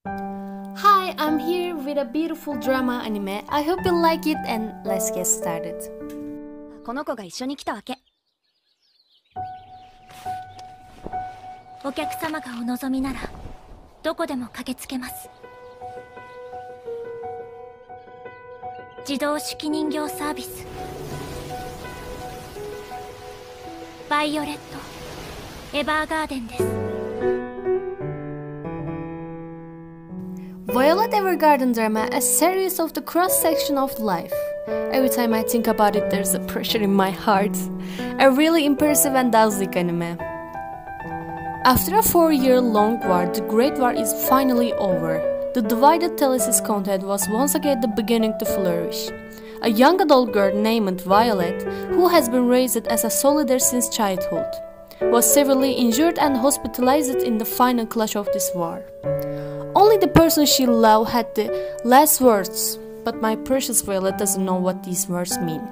Hi, I'm here with a beautiful drama anime. I hope you like it and let's get started. この子が一緒に来たわけ。お客様がお望みならどこでも駆けつけます。自動手記人形サービス。バイオレット、エバーガーデンです。Violet Evergarden drama, a series of the cross-section of life. Every time I think about it, there's a pressure in my heart. A really impressive and dazzling anime. After a 4-year-long war, the Great War is finally over. The divided Telesis content was once again the beginning to flourish. A young adult girl named Violet, who has been raised as a soldier since childhood, was severely injured and hospitalized in the final clash of this war. Only the person she loved had the last words, but my precious Violet doesn't know what these words mean.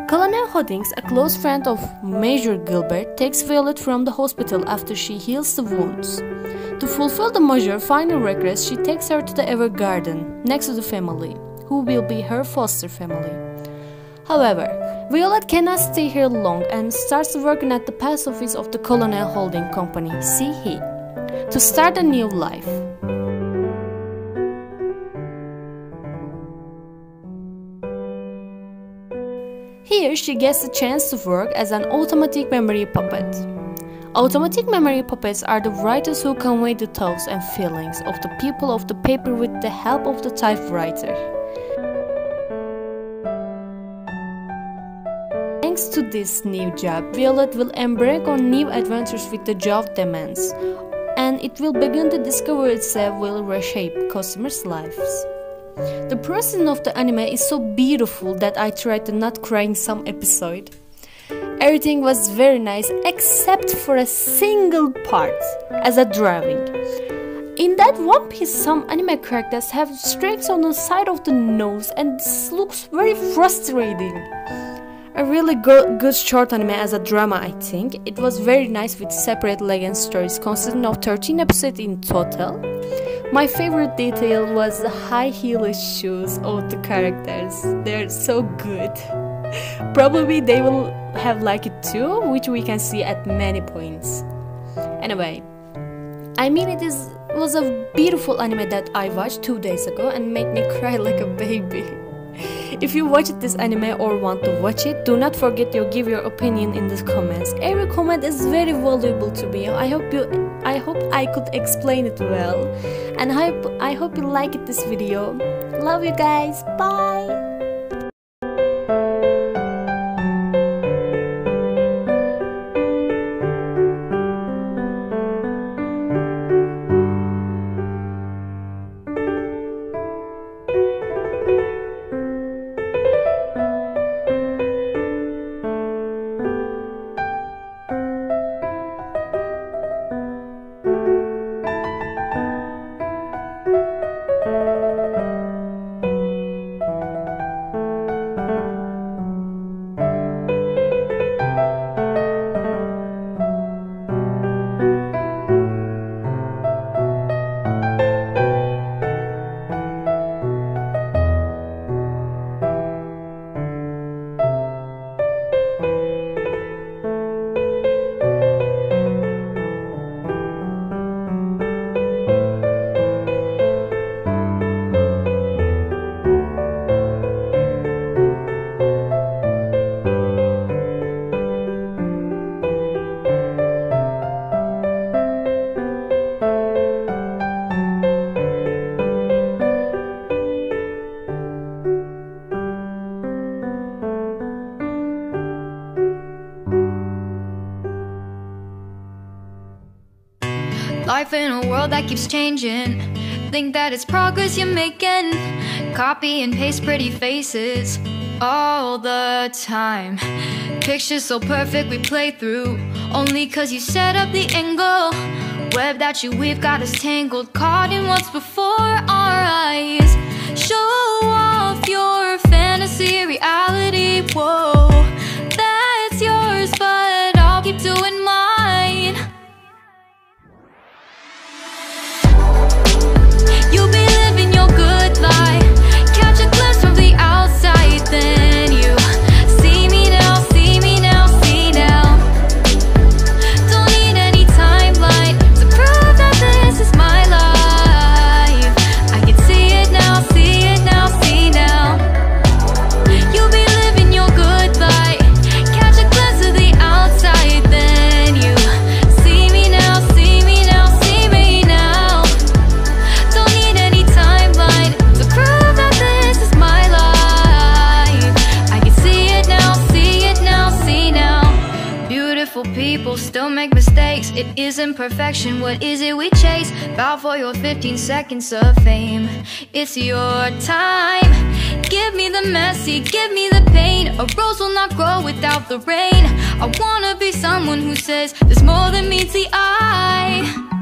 Colonel Hoddings, a close friend of Major Gilbert, takes Violet from the hospital after she heals the wounds. To fulfill the Major's final request, she takes her to the Evergarden, next to the family, who will be her foster family. However, Violet cannot stay here long and starts working at the post office of the Colonel Holding Company, CH, to start a new life. Here she gets a chance to work as an automatic memory puppet. Automatic memory puppets are the writers who convey the thoughts and feelings of the people of the paper with the help of the typewriter. Thanks to this new job, Violet will embark on new adventures with the job demands, and it will begin to discover itself will reshape customers' lives. The process of the anime is so beautiful that I tried to not cry in some episode. Everything was very nice except for a single part, as a drawing. In that one piece, some anime characters have streaks on the side of the nose and this looks very frustrating. A really good short anime as a drama, I think. It was very nice with separate legend stories consisting of 13 episodes in total. My favorite detail was the high heel shoes of the characters. They're so good. Probably they will have like it too, which we can see at many points. Anyway, I mean it was a beautiful anime that I watched 2 days ago and made me cry like a baby. If you watched this anime or want to watch it, do not forget to give your opinion in the comments. Every comment is very valuable to me. I hope I could explain it well, and I hope you liked this video. Love you guys. Bye. Life in a world that keeps changing. Think that it's progress you're making. Copy and paste pretty faces all the time. Pictures so perfect we play through, only cause you set up the angle. Web that you weave got us tangled, caught in what's before our eyes. Show off your fantasy reality, whoa, that's yours, but I'll keep doing mine. It isn't perfection, what is it we chase? Bow for your 15 seconds of fame. It's your time. Give me the messy, give me the pain. A rose will not grow without the rain. I wanna be someone who says there's more than meets the eye.